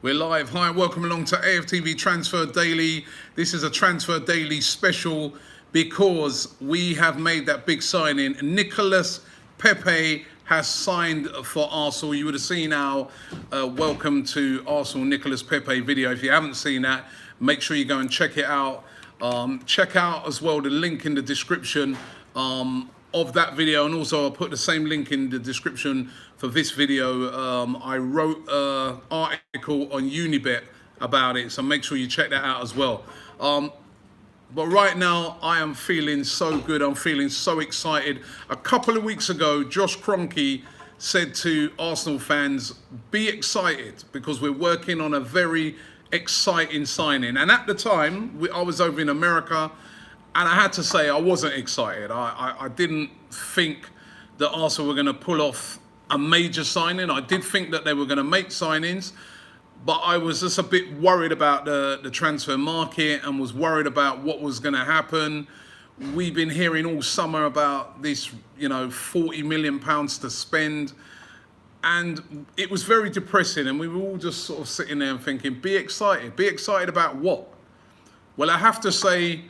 We're live. Hi, welcome along to AFTV Transfer Daily. This is a Transfer Daily special because we have made that big signing. Nicolas Pepe has signed for Arsenal. You would have seen our welcome to Arsenal Nicolas Pepe video. If you haven't seen that, make sure you go and check it out. Check out as well the link in the description of that video, and also I'll put the same link in the description for this video. I wrote an article on Unibet about it, so make sure you check that out as well. But right now I am feeling so good. I'm feeling so excited. A couple of weeks ago, Josh Kroenke said to Arsenal fans, be excited because we're working on a very exciting signing. And at the time, I was over in America, and I had to say I wasn't excited. I didn't think that Arsenal were going to pull off a major signing. I did think that they were going to make signings, but I was just a bit worried about the transfer market and was worried about what was going to happen. We've been hearing all summer about this, £40 million to spend. And it was very depressing, and we were all just sort of sitting there and thinking, be excited. Be excited about what? Well, I have to say,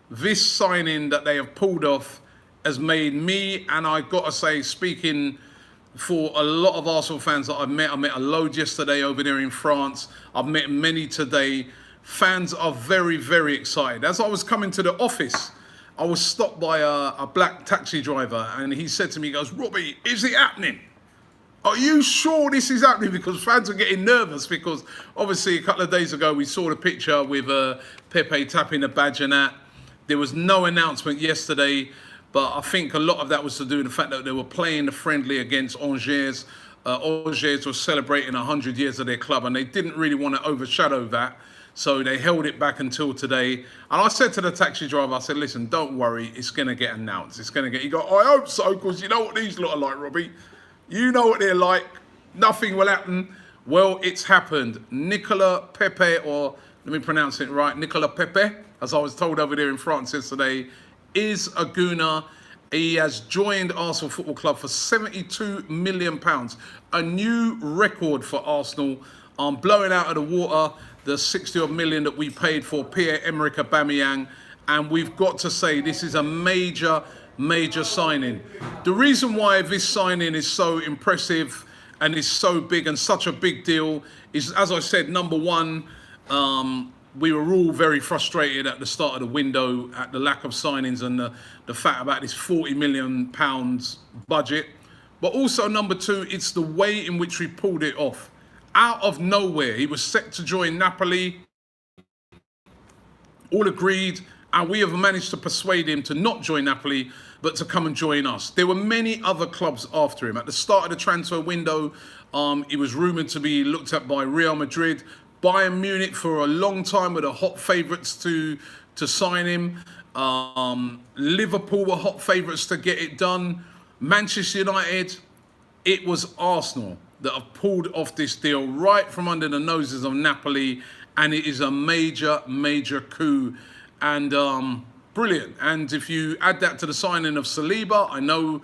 this signing that they have pulled off has made me, and I got to say, speaking for a lot of Arsenal fans that I met a load yesterday over there in France. I've met many today. Fans are very, very excited. As I was coming to the office, I was stopped by a black taxi driver, and he said to me, he goes, Robbie, is it happening? Are you sure this is happening? Because fans are getting nervous, because obviously a couple of days ago we saw the picture with Pepe tapping the badge and that. There was no announcement yesterday, but I think a lot of that was to do with the fact that they were playing the friendly against Angers. Angers was celebrating 100 years of their club, and they didn't really want to overshadow that. So they held it back until today. And I said to the taxi driver, I said, listen, don't worry, it's going to get announced. It's going to get, he go, I hope so, because you know what these lot are like, Robbie. You know what they're like. Nothing will happen. Well, it's happened. Nicolas Pepe, or let me pronounce it right, Nicolas Pepe, as I was told over there in France yesterday, is a Gooner. He has joined Arsenal Football Club for £72 million. A new record for Arsenal. Blowing out of the water the 60-odd million that we paid for Pierre-Emerick Aubameyang. And we've got to say, this is a major signing. The reason why this signing is so impressive and is so big and such a big deal is, as I said, number one, we were all very frustrated at the start of the window at the lack of signings and the fact about this £40 million budget. But also, number two, it's the way in which we pulled it off. Out of nowhere, he was set to join Napoli. All agreed, and we have managed to persuade him to not join Napoli, but to come and join us. There were many other clubs after him. At the start of the transfer window, he was rumoured to be looked at by Real Madrid. Bayern Munich for a long time were the hot favourites to sign him. Liverpool were hot favourites to get it done. Manchester United, it was Arsenal that have pulled off this deal right from under the noses of Napoli, and it is a major coup. And brilliant. And if you add that to the signing of Saliba, I know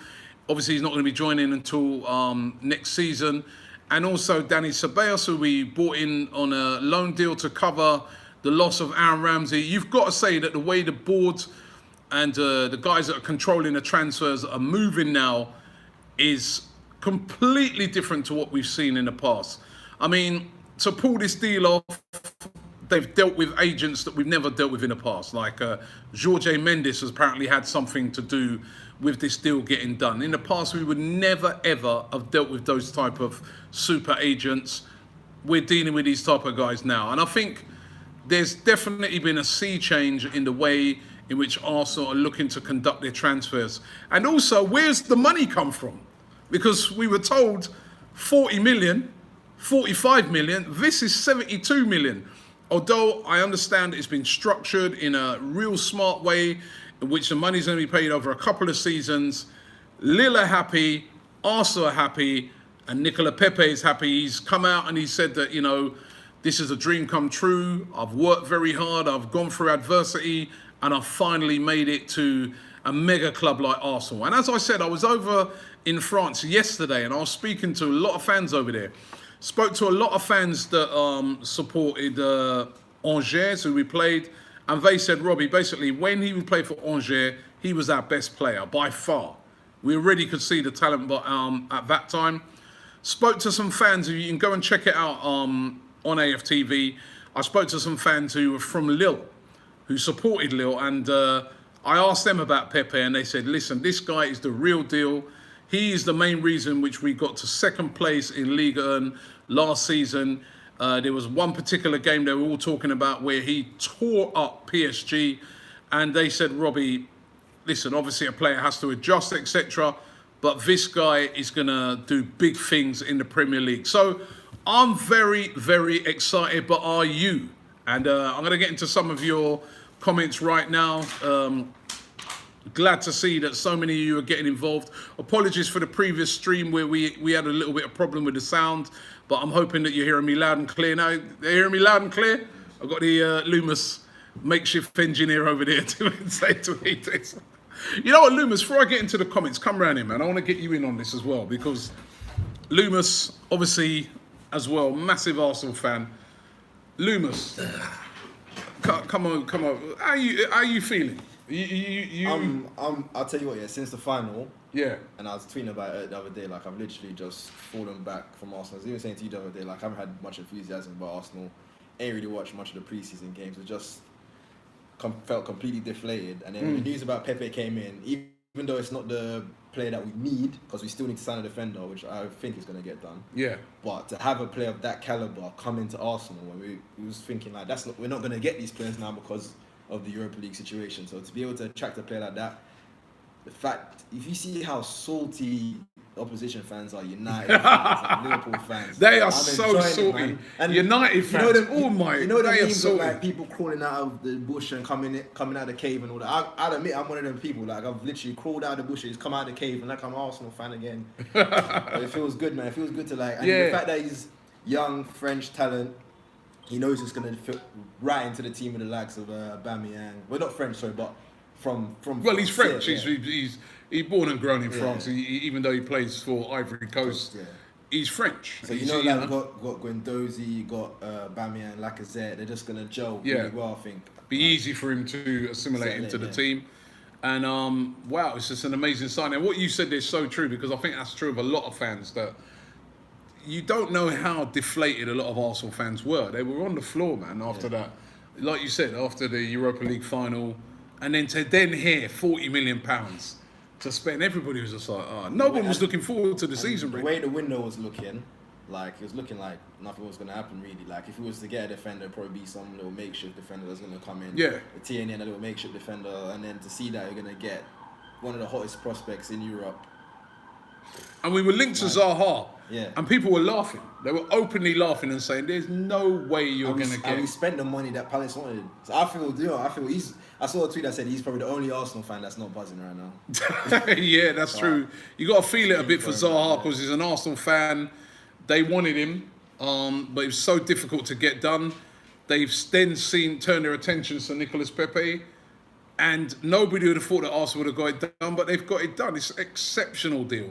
obviously he's not going to be joining until next season. And also Danny Ceballos, who we bought in on a loan deal to cover the loss of Aaron Ramsey. You've got to say that the way the board and the guys that are controlling the transfers are moving now is completely different to what we've seen in the past. I mean, to pull this deal off, they've dealt with agents that we've never dealt with in the past. Like Jorge Mendes has apparently had something to do with this deal getting done. In the past, we would never, ever have dealt with those type of super agents. We're dealing with these type of guys now. And I think there's definitely been a sea change in the way in which Arsenal are looking to conduct their transfers. And also, where's the money come from? Because we were told 40 million, 45 million. This is 72 million. Although I understand it's been structured in a real smart way, in which the money's going to be paid over a couple of seasons. Lille are happy, Arsenal are happy, and Nicolas Pepe is happy. He's come out and he said that, this is a dream come true. I've worked very hard, I've gone through adversity, and I've finally made it to a mega club like Arsenal. And as I said, I was over in France yesterday, and I was speaking to a lot of fans over there. Spoke to a lot of fans that supported Angers, who we played, and they said, Robbie, basically, when he would play for Angers, he was our best player by far. We already could see the talent, but at that time, spoke to some fans. You can go and check it out on AFTV. I spoke to some fans who were from Lille, who supported Lille, and I asked them about Pepe, and they said, listen, this guy is the real deal. He is the main reason which we got to second place in Ligue 1 last season. There was one particular game they were all talking about where he tore up PSG, and they said, Robbie, listen, obviously a player has to adjust, etc., but this guy is going to do big things in the Premier League. So I'm very, very excited, but are you? And I'm going to get into some of your comments right now. Glad to see that so many of you are getting involved. Apologies for the previous stream where we had a little bit of problem with the sound, but I'm hoping that you're hearing me loud and clear now. They're hearing me loud and clear? I've got the Lumos makeshift engineer over there to say to me this. You know what, Lumos, before I get into the comments, come round here, man. I want to get you in on this as well, because Lumos, obviously, as well, massive Arsenal fan. Lumos, come on. How you feeling? I'll tell you what, yeah, since the final, yeah, and I was tweeting about it the other day, like I've literally just fallen back from Arsenal. I was even saying to you the other day, like I haven't had much enthusiasm about Arsenal, ain't really watched much of the pre-season games. It just felt completely deflated. And then when the news about Pepe came in, even though it's not the player that we need, because we still need to sign a defender, which I think is going to get done. Yeah. But to have a player of that caliber come into Arsenal, when we was thinking like we're not going to get these players now because of the Europa League situation. So to be able to attract a player like that, the fact, if you see how salty opposition fans are, United fans and Liverpool fans, they are so salty. It, and United fans, they are salty. Like people crawling out of the bush and coming out of the cave and all that. I'll admit I'm one of them people. Like I've literally crawled out of the bushes, come out of the cave, and like I'm an Arsenal fan again. But it feels good, man. It feels good to like. And the fact that he's young, French talent. He knows he's going to fit right into the team with the likes of Aubameyang. Well, not French, sorry, but from. Well, he's French. Yeah. He's born and grown in France. Even though he plays for Ivory Coast, he's French. So you know, like got Guendouzi, got Aubameyang, Lacazette. They're just going to gel really well, I think. Be easy for him to assimilate into the team. And wow, it's just an amazing sign. And what you said is so true, because I think that's true of a lot of fans, that you don't know how deflated a lot of Arsenal fans were. They were on the floor, man, after that. Like you said, after the Europa League final, and then to hear £40 million to spend. Everybody was just like, no one was looking forward to the season break. The way the window was looking, like it was looking like nothing was going to happen really. Like if it was to get a defender, it'd probably be some little makeshift defender that's going to come in. Yeah. A TNN, a little makeshift defender, and then to see that you're going to get one of the hottest prospects in Europe. And we were linked to Zaha. Yeah. And people were laughing. They were openly laughing and saying, there's no way you're going to get... And we spent the money that Palace wanted. So I saw a tweet that said he's probably the only Arsenal fan that's not buzzing right now. Yeah, that's true. You got to feel it a bit for Zaha, because he's an Arsenal fan. They wanted him, but it was so difficult to get done. They've then turned their attentions to Nicolas Pepe. And nobody would have thought that Arsenal would have got it done, but they've got it done. It's an exceptional deal.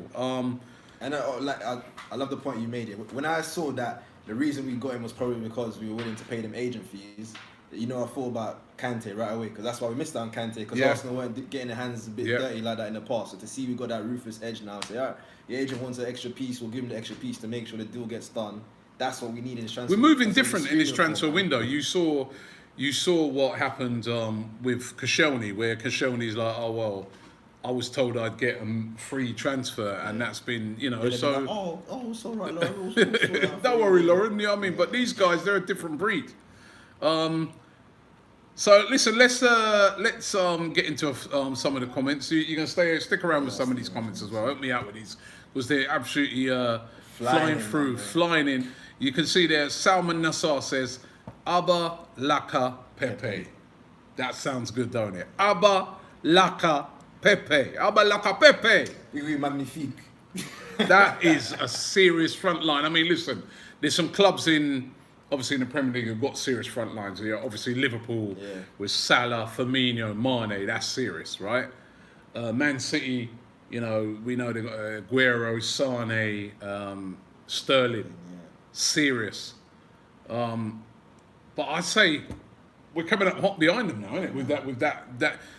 And I love the point you made here. When I saw that the reason we got him was probably because we were willing to pay them agent fees, I thought about Kante right away, because that's why we missed out on Kante, because Arsenal weren't getting their hands a bit dirty like that in the past. So to see we got that ruthless edge now, say, all right, the agent wants an extra piece, we'll give him the extra piece to make sure the deal gets done. That's what we need in this transfer. We're moving different in this transfer window. You saw what happened with Koscielny, where Koscielny's like, oh, well, I was told I'd get a free transfer, and that's been, so... Like, it's all right, Lauren. Don't worry, Lauren, you know what I mean? But these guys, they're a different breed. So, listen, let's get into some of the comments. You're going to stick around with some of these comments as well. Help me out with these, because they're absolutely flying in. You can see there, Salman Nassar says, Abba Laka Pepe. That sounds good, don't it? Abba Laka Pepe. Abba Laka Pepe. Oui, magnifique. That is a serious front line. I mean, listen, there's some clubs obviously in the Premier League who've got serious front lines. Obviously Liverpool with Salah, Firmino, Mane. That's serious, right? Man City, we know they've got Aguero, Sane, Sterling. serious. But I say we're coming up hot behind them now, isn't it? With that.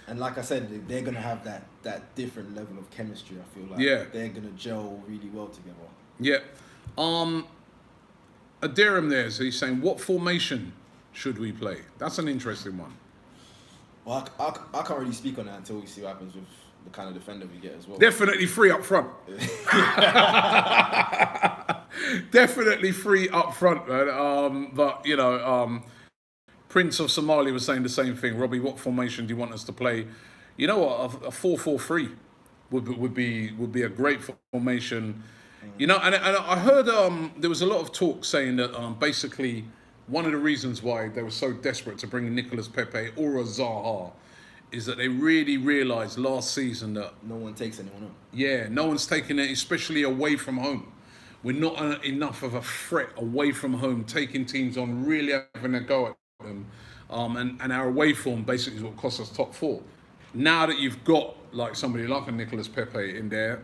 And like I said, they're gonna have that different level of chemistry. I feel like they're gonna gel really well together. Yeah. Adirham there, so he's saying, what formation should we play? That's an interesting one. Well, I can't really speak on that until we see what happens with the kind of defender we get as well. Definitely free up front. Definitely free up front, man. But you know, Prince of Somalia was saying the same thing. Robbie, what formation do you want us to play? You know what? A 4-4-3 would be a great formation. You know, and I heard there was a lot of talk saying that basically one of the reasons why they were so desperate to bring in Nicolas Pepe or a Zaha is that they really realised last season that no one takes anyone on. Yeah, no one's taking it, especially away from home. We're not enough of a threat away from home, taking teams on, really having a go at them. And our away form basically is what costs us top 4. Now that you've got like somebody like a Nicolas Pepe in there,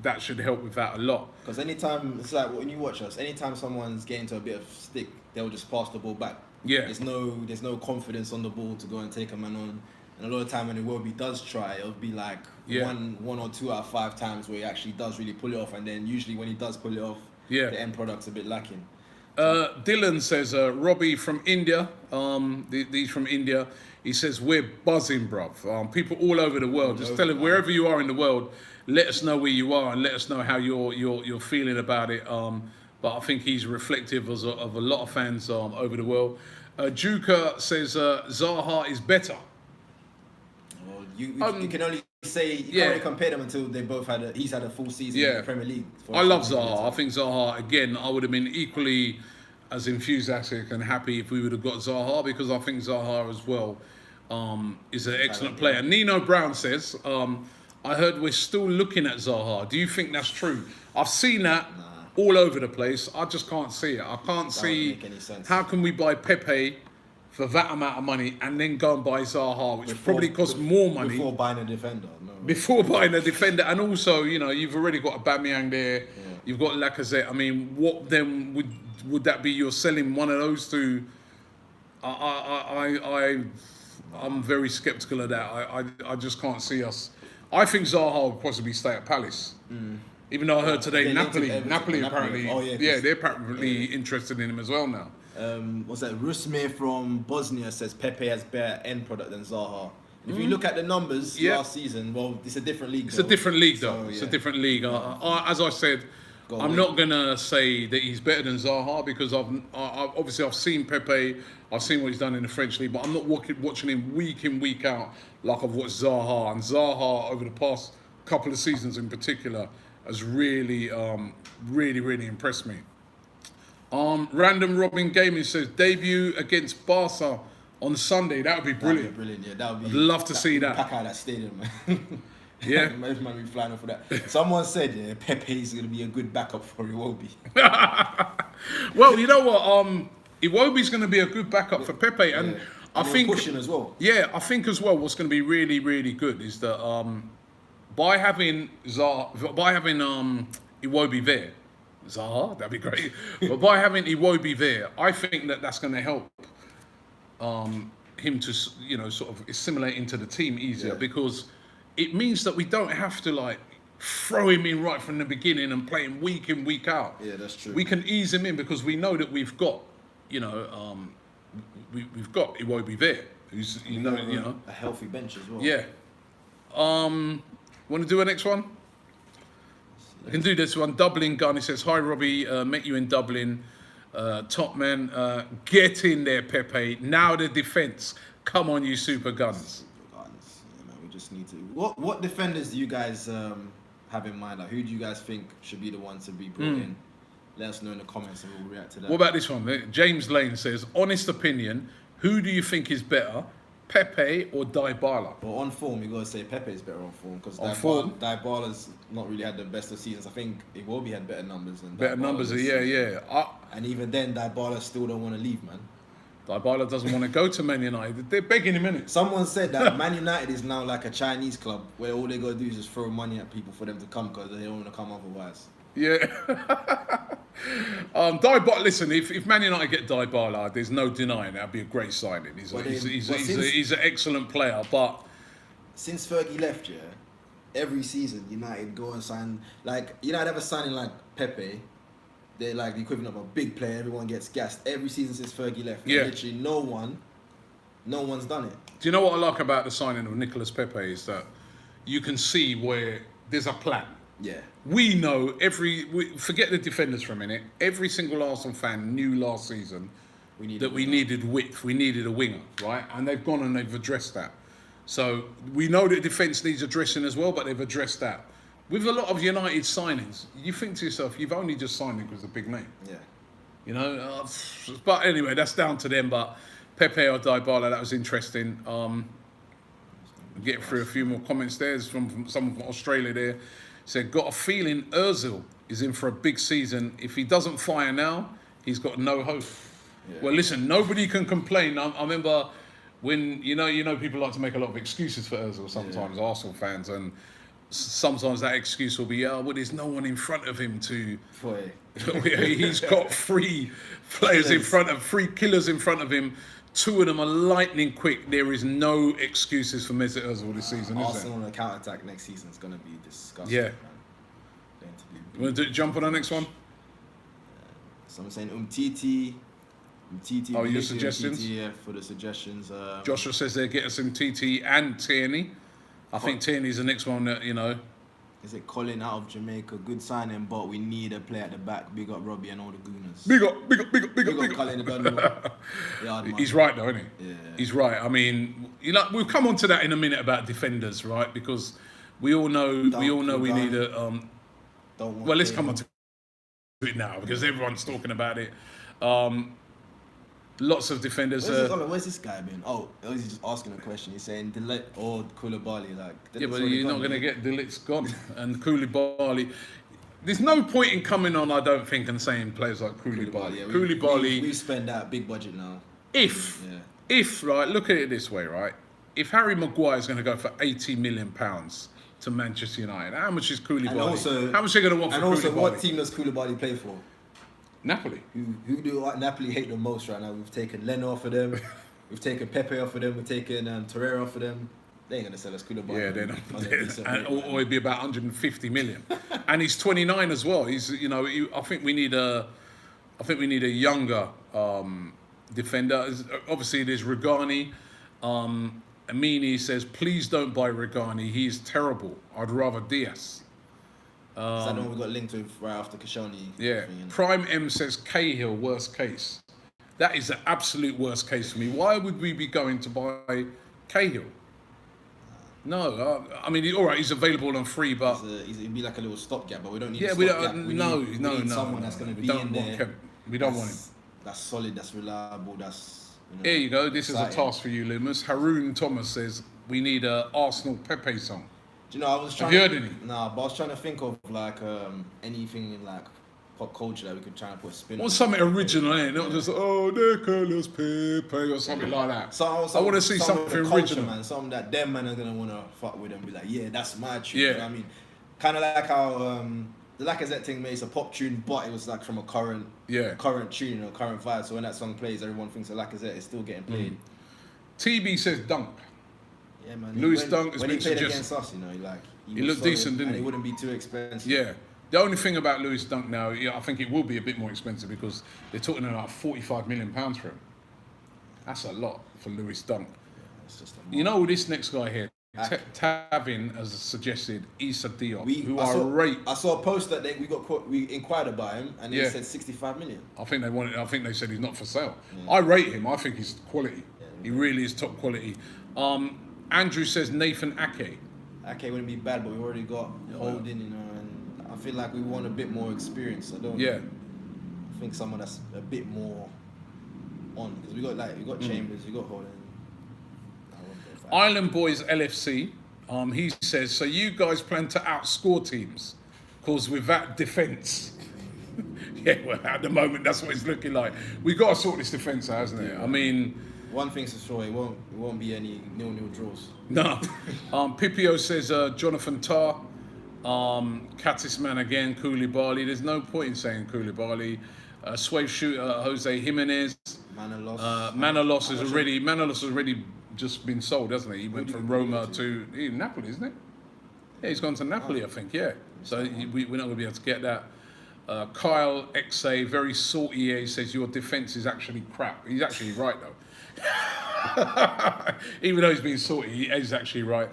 that should help with that a lot. Because anytime, it's like when you watch us, anytime someone's getting to a bit of stick, they'll just pass the ball back. Yeah. There's no confidence on the ball to go and take a man on. And a lot of time when Iwobi does try, it'll be like one or 2 out of 5 times where he actually does really pull it off. And then usually when he does pull it off, the end product's a bit lacking. Dylan says, Robbie from India, these from India, he says, we're buzzing, bruv. People all over the world, just tell him wherever you are in the world, let us know where you are and let us know how you're feeling about it. But I think he's reflective of a lot of fans over the world. Juka says, Zaha is better. Well, you can only say, you can't really compare them until they both he's had a full season in the Premier League. I love Zaha. I think Zaha, again, I would have been equally as enthusiastic and happy if we would have got Zaha, because I think Zaha as well is an excellent player. Nino Brown says, I heard we're still looking at Zaha. Do you think that's true? I've seen that all over the place. I just can't see it. I can't see make any sense. How can we buy Pepe for that amount of money and then go and buy Zaha, which probably costs more money. Before buying a defender. Before buying a defender. And also, you know, you've already got Aubameyang there. Yeah. You've got Lacazette. I mean, what then would that be? You're selling one of those two? I'm very sceptical of that. I just can't see us. I think Zaha will possibly stay at Palace. Even though I heard today Napoli apparently, they're apparently interested in him as well now. What's that? Rusmir from Bosnia says Pepe has better end product than Zaha. If you look at the numbers last season, well, it's a different league. It's a different league, though. It's a different league. As I said, I'm not gonna say that he's better than Zaha, because I've seen Pepe, I've seen what he's done in the French league, but I'm not watching him week in, week out like I've watched Zaha. And Zaha over the past couple of seasons in particular has really impressed me. Random Robin Gaming says debut against Barca on Sunday. That would be brilliant. That'd be brilliant. Yeah, that would be. I'd love to see that. Pack out that stadium, man. Yeah. Most man be flying off for that. Someone said, Pepe is going to be a good backup for Iwobi. Well, you know what? Iwobi's going to be a good backup for Pepe, and I think pushing as well. Yeah, I think as well. What's going to be really, really good is that by having Iwobi there, Zaha, that'd be great. But by having Iwobi there, I think that's going to help him to, you know, sort of assimilate into the team easier, because it means that we don't have to like throw him in right from the beginning and play him week in, week out. Yeah, that's true. We can ease him in because we know that we've got, you know, we've got Iwobi there, who's you know a healthy bench as well. Yeah. Want to do a next one? I can do this one. Dublin Gun. He says, "Hi Robbie, met you in Dublin. Top man, get in there, Pepe. Now the defense. Come on, you super guns." We just need to. What defenders do you guys have in mind? Like, who do you guys think should be the one to be brought in? Let us know in the comments and we'll react to that. What about this one? James Lane says, honest opinion, who do you think is better, Pepe or Dybala? Well, on form, you got to say Pepe is better on form, because Dybala's not really had the best of seasons. I think Iwobi had better numbers. Better numbers, and even then, Dybala still don't want to leave, man. Dybala doesn't want to go to Man United. They're begging him in it. Someone said that Man United is now like a Chinese club where all they got to do is just throw money at people for them to come, because they don't want to come otherwise. Yeah. Listen, if Man United get Dybala, there's no denying that'd be a great signing. He's an excellent player, but since Fergie left, yeah, every season United go and sign, like United have a signing like Pepe. They're like the equivalent of a big player. Everyone gets gassed every season since Fergie left. Yeah. And literally no one's done it. do you know what I like about the signing of Nicolas Pepe is that you can see where there's a plan. Yeah. We know forget the defenders for a minute. Every single Arsenal fan knew last season we needed width. We needed a winger, right? And they've gone and they've addressed that. So we know that defence needs addressing as well, but they've addressed that. With a lot of United signings, you think to yourself, you've only just signed him because of the big name. Yeah. You know, but anyway, that's down to them. But Pepe or Dybala, that was interesting. Get through a few more comments there. There's from someone from Australia there. Said, got a feeling Ozil is in for a big season. If he doesn't fire now, he's got no hope. Yeah. Well, listen, nobody can complain. I remember when, you know, people like to make a lot of excuses for Ozil sometimes, Arsenal fans, and sometimes that excuse will be, well, there's no one in front of him to... He's got three killers in front of him. Two of them are lightning quick. There is no excuses for Mesut Ozil this season, is there? Arsenal on a counter-attack next season is going to be disgusting. Yeah. You want to jump on the next one? Someone saying Umtiti. Oh, your suggestions? Yeah, for the suggestions. Joshua says they're getting some TT and Tierney. I think Tierney's the next one that, you know. Is it Colin out of Jamaica? Good signing, but we need a player at the back. Big up Robbie and all the gooners. Big up. Colin, the He's right though, isn't he? Yeah. He's right. I mean, you know, we'll come on to that in a minute about defenders, right? Because we all know we need a. Well, let's come on to it now because everyone's talking about it. Lots of defenders. Where's this guy been? Oh, he's just asking a question. He's saying Delit or Koulibaly. Like, yeah, but you're not going to get Delit's gone and Koulibaly. There's no point in coming on, I don't think, and saying players like Koulibaly. Yeah, Koulibaly. We spend that big budget now. If right, look at it this way, right? If Harry Maguire is going to go for £80 million to Manchester United, how much is Koulibaly? And also, how much are they going to want for Koulibaly? And also, what team does Koulibaly play for? Napoli. Who do Napoli hate the most right now? We've taken Leno off of them. We've taken Pepe off of them. We've taken Torreira off of them. They ain't going to sell us Koulibaly. Yeah, they're not. Or it'd be about 150 million. And he's 29 as well. He's, you know, I think we need a younger defender. Obviously, there's Regani. Amini says, please don't buy Regani. He's terrible. I'd rather Diaz. Is that the one we got linked with right after Kashani? Yeah. Prime M says Cahill, worst case. That is the absolute worst case for me. Why would we be going to buy Cahill? No, I mean, all right, he's available on free, but he'd be like a little stopgap. But we don't need. Yeah, we need someone that's going to be in there. We don't want him. That's solid. That's reliable. That's. Here you go. This exciting. Is a task for you, Lumos. Haroon Thomas says we need a Arsenal Pepe song. Do you know, I was trying. Have you heard any? Nah, but I was trying to think of like anything in like pop culture that we could try and put a spin on. What's something original, innit? Not just Nicolas Pepe or something like that. I want to see something original, man. Something that them man are gonna want to fuck with and be like, yeah, that's my tune. Yeah. You know what I mean, kind of like how the Lacazette thing made a pop tune, but it was like from a current tune, current vibe. So when that song plays, everyone thinks of Lacazette is still getting played. TB says Dunk. Yeah, man. Lewis Dunk has when been he played suggested. against us, you know, he looked decent, didn't he? And it wouldn't be too expensive. Yeah. The only thing about Lewis Dunk now, I think it will be a bit more expensive because they're talking about £45 million for him. That's a lot for Lewis Dunk. Yeah, it's just you know this next guy here, Tavin has suggested Issa Diop, I saw a post that we inquired about him and they said 65 million. I think they said he's not for sale. Yeah. I rate him. I think he's quality. Yeah, he really is top quality. Andrew says Nathan Ake. Ake wouldn't be bad, but we already got Holding, you know, and I feel like we want a bit more experience. I think someone that's a bit more on, because we got Chambers, we got Holding. Island Boys LFC, he says, so you guys plan to outscore teams, because with that defence, yeah, well, at the moment that's what it's looking like. We've got to sort this defence out, hasn't it? I mean, one thing's for sure, it won't be any 0-0 draws. No. Pipio says Jonathan Tarr. Katisman again, Koulibaly. There's no point in saying Koulibaly. Swave shooter Jose Jimenez. Manolos has already just been sold, hasn't he? He went from Roma to Napoli, isn't it? Yeah, he's gone to Napoli, I think. Yeah. So we're not going to be able to get that. Kyle XA, very salty. He says your defense is actually crap. He's actually right though. Even though he's being salty, he is actually right.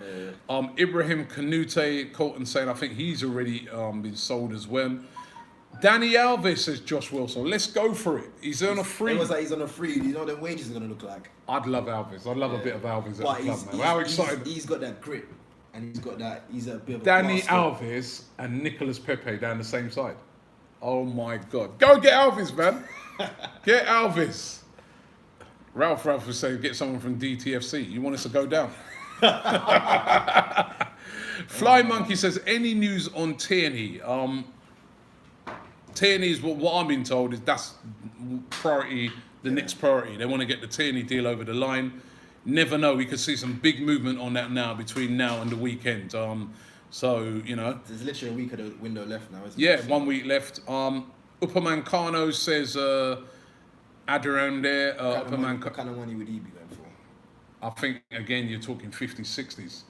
Yeah. Ibrahim Kanute, Colton saying I think he's already been sold as well. Danny Alves, says Josh Wilson. Let's go for it. He's on a free. It was like he's on a free. You know what the wages are going to look like. I'd love Alves. I'd love a bit of Alves at the club, man. How excited. He's got that grit. And he's got that. He's a bit of a Danny Alves and Nicolas Pepe down the same side. Oh my God. Go get Alves, man. Get Alves. Ralph was saying get someone from DTFC. You want us to go down? Fly Monkey says, any news on Tierney? Tierney is what I'm being told is that's priority, the next priority. They want to get the Tierney deal over the line. Never know. We could see some big movement on that now between now and the weekend. So, you know. There's literally a week of the window left now, isn't it? Yeah, 1 week left. Upperman Kano says Adiram there. What kind of money would he be going for? I think, again, you're talking 50s, 60s.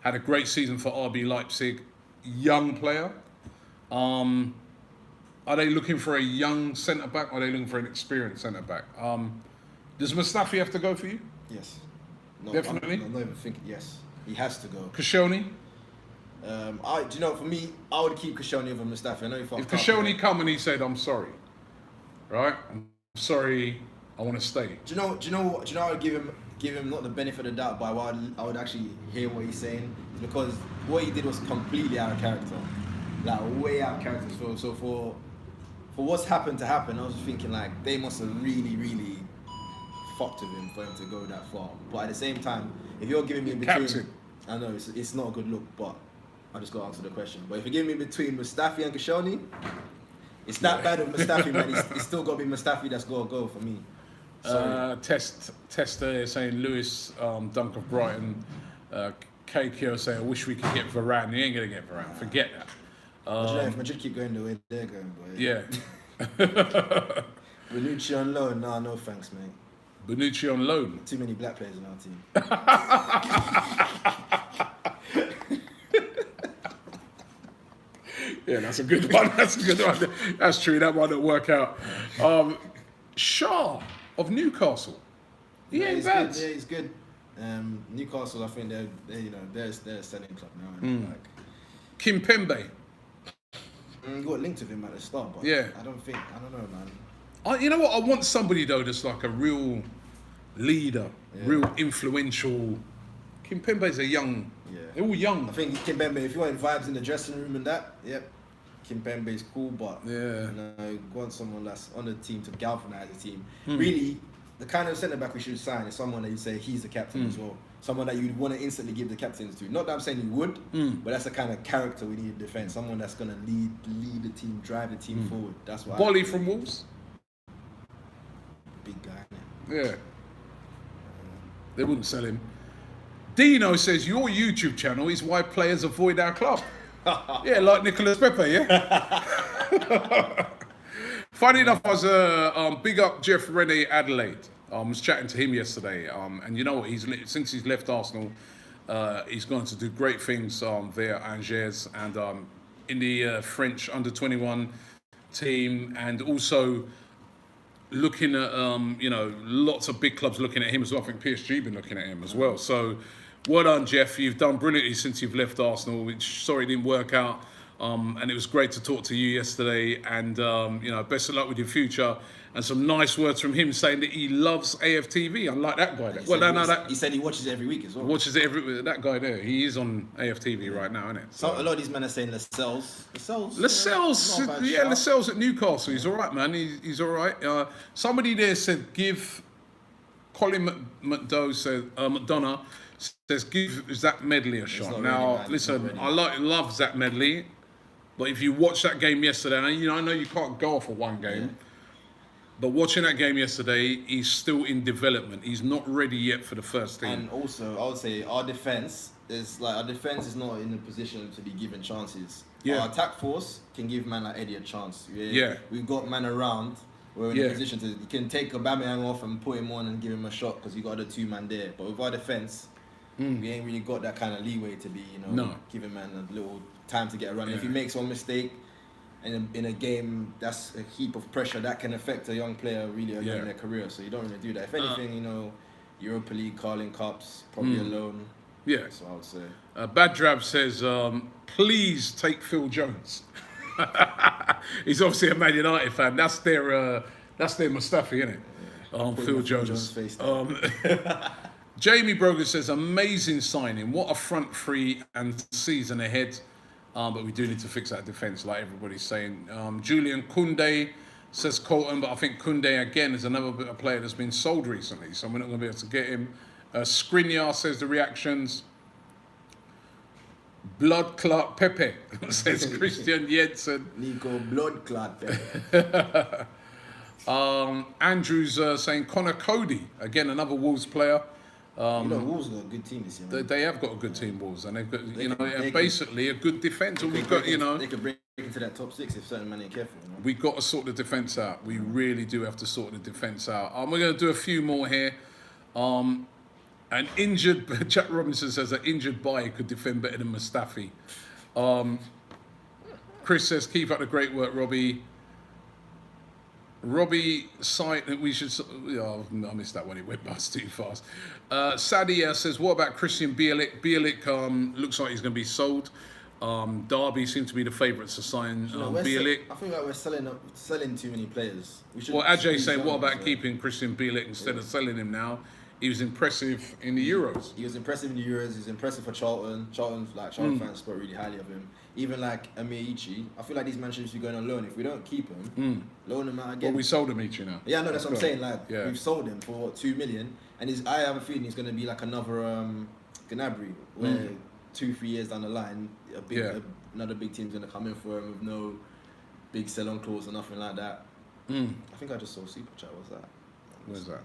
Had a great season for RB Leipzig. Young player. Are they looking for a young centre-back or are they looking for an experienced centre-back? Does Mustafi have to go for you? Yes. No, definitely? I'm not even thinking, yes. He has to go. Koscielny? Do you know, for me, I would keep Koscielny over Mustafi. I know if Koscielny come and he said, I'm sorry, right? I'm sorry, I want to stay. Do you know I would give him not the benefit of the doubt, but I would actually hear what he's saying, because what he did was completely out of character. Like, way out of character. So for what's happened to happen, I was thinking, like, they must have really, really fucked with him for him to go that far. But at the same time, if you're giving me in between, captain. I know it's not a good look, but I just got to answer the question. But if you're giving me between Mustafi and Koscielny, it's that bad with Mustafi, man. It's still got to be Mustafi that's got to go for me. Tester saying Lewis, Dunk of Brighton. KQ saying, I wish we could get Varane. You ain't going to get Varane. Forget that. If Madrid keep going the way they're going, boy. Yeah. Bonucci on loan? Nah, no thanks, mate. Bonucci on loan? Too many black players in our team. Yeah, that's a good one. That's a good one. That's true. That one didn't work out. Shaw of Newcastle. He ain't bad. Yeah, he's good. Newcastle, I think they're a selling club now. Like, Kimpembe. Got linked with him at the start, but yeah. I don't know, man. You know what? I want somebody though that's like a real leader, real influential. Kimpembe's a young. Yeah. They're all young. I think Kimpembe, if you want vibes in the dressing room and that, yep. Kimpembe's cool, but you want someone that's on the team to galvanize the team. Really, the kind of centre back we should sign is someone that you say he's the captain as well. Someone that you'd want to instantly give the captains to. Not that I'm saying you would, but that's the kind of character we need in defence. Someone that's going to lead the team, drive the team forward. That's what. Bolly from Wolves. Big guy. Yeah. They wouldn't sell him. Dino says your YouTube channel is why players avoid our club. Yeah, like Nicolas Pepe, yeah? Funny enough, I was big up Jeff Rene Adelaide. I was chatting to him yesterday, and you know what? Since he's left Arsenal, he's going to do great things there at Angers and in the French under-21 team, and also looking at lots of big clubs looking at him as well. I think PSG been looking at him as well. So, well done, Jeff. You've done brilliantly since you've left Arsenal, which sorry didn't work out. And it was great to talk to you yesterday. And best of luck with your future. And some nice words from him saying that he loves AFTV. I like that guy. He said he watches it every week as well. Watches it that guy there. He is on AFTV right now, isn't it? So a lot of these men are saying Lascelles. Lascelles at Newcastle. He's all right, man. He's all right. Somebody there said Colin McDonough says give Zach Medley a shot. Now, really, listen, I love Zach Medley, but if you watch that game yesterday, I know you can't go off for one game. But watching that game yesterday, he's still in development. He's not ready yet for the first team. And also, I would say our defense is not in a position to be given chances. Yeah. Our attack force can give man like Eddie a chance. Yeah. We've got man around. We're in a position to, you can take Aubameyang off and put him on and give him a shot because you got the 2-man there. But with our defense, we ain't really got that kind of leeway to be, giving man a little time to get a run. Yeah. If he makes one mistake in a game, that's a heap of pressure that can affect a young player really early in their career. So you don't really do that. If anything, Europa League, Carling Cups, probably alone. Yeah. So I would say. Badrab says, please take Phil Jones. He's obviously a Man United fan. That's their Mustafi, isn't it? Yeah. Phil Jones. Face Jamie Brogan says, amazing signing. What a front three and season ahead. But we do need to fix that defence, like everybody's saying. Julian Koundé says Colton, but I think Koundé again is another bit of player that's been sold recently, so we're not going to be able to get him. Skriniar says the reactions. Blood Clot Pepe says Christian Jensen. Nico Blood Clot Pepe. Andrew's saying Connor Cody, again another Wolves player. Wolves got a good team this year. They have got a good team, Wolves, and they've got basically a good defence. And we've got they could break into that top 6 if certain men ain't careful. We've got to sort the defence out. We really do have to sort the defence out. We're going to do a few more here. An injured Jack Robinson says an injured Baye could defend better than Mustafi. Chris says keep up the great work, Robbie. Robbie site that we should. Oh, I missed that one. It went past too fast. Sadia says, "What about Christian Bielik? Bielik looks like he's going to be sold. Derby seem to be the favourites to sign Bielik. I feel like we're selling too many players. Well, Ajay's saying, what about keeping Christian Bielik instead of selling him now? He was impressive in the Euros. He was impressive in the Euros. He was impressive for Charlton. Charlton fans spoke really highly of him. Even like Amiichi, I feel like these men should be going on loan. If we don't keep him, loan him out again. Well, we sold Amiichi now. Yeah, no, that's what I'm saying. Like we've sold him for what, 2 million, and I have a feeling he's going to be like another Gnabry, where 2-3 years down the line, another big team's going to come in for him with no big sell-on clause or nothing like that. I think I just saw Super Chat. What's that? Where's that?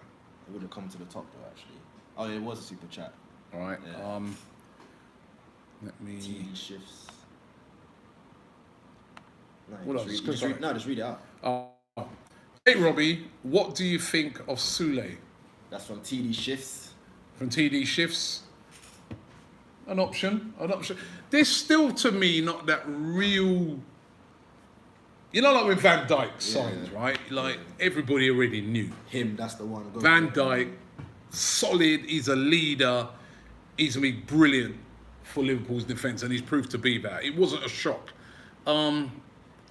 It would have come to the top though, actually. Oh, yeah, it was a Super Chat. All right. Yeah. Let me. TV shifts. No, just read it out. Hey Robbie, what do you think of Sule? That's from TD Shifts. From TD Shifts. An option. There's still to me not that real. Like when Van Dijk signed, right? Like everybody already knew him. That's the one. Van Dijk, solid. He's a leader. He's gonna be brilliant for Liverpool's defence, and he's proved to be that. It wasn't a shock.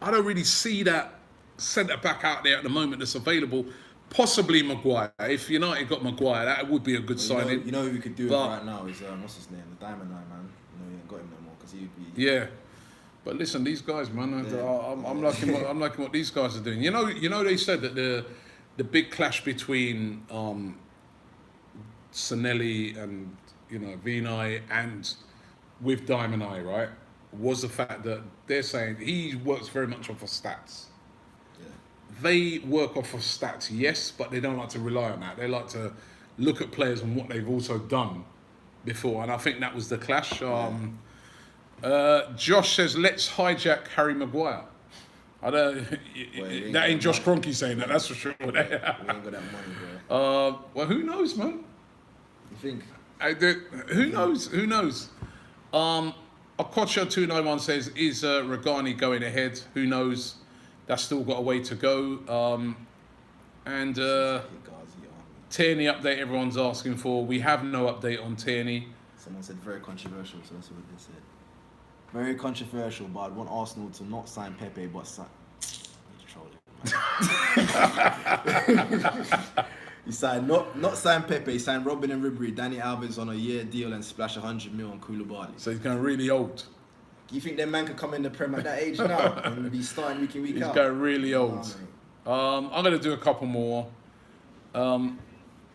I don't really see that centre back out there at the moment that's available. Possibly Maguire. If United got Maguire, that would be a good signing. You know who we could do it right now is what's his name, the Diamond Eye man. You ain't got him no more because he would be. Yeah. But listen, these guys, man, I'm liking what these guys are doing. You know, they said that the big clash between Sanelli and Vinay and with Diamond Eye, right, was the fact that they're saying he works very much off of stats. Yeah. They work off of stats, yes, but they don't like to rely on that. They like to look at players and what they've also done before, and I think that was the clash. Josh says, let's hijack Harry Maguire. That ain't Josh Kroenke saying that, that's for sure. We ain't got that money, bro. Well, who knows, man? You think? Who knows? Okocha291 says, is Regani going ahead? Who knows? That's still got a way to go. Tierney update everyone's asking for. We have no update on Tierney. Someone said very controversial, so that's what they said. Very controversial, but I'd want Arsenal to not sign Pepe, but sign. He signed not sign Pepe. He signed Robin and Ribery, Danny Alves on a year deal and splash 100 mil on Koulibaly. So he's going really old. Do you think that man could come in the Prem at that age now and be starting week in week out? He's going really old. I'm going to do a couple more. Mr.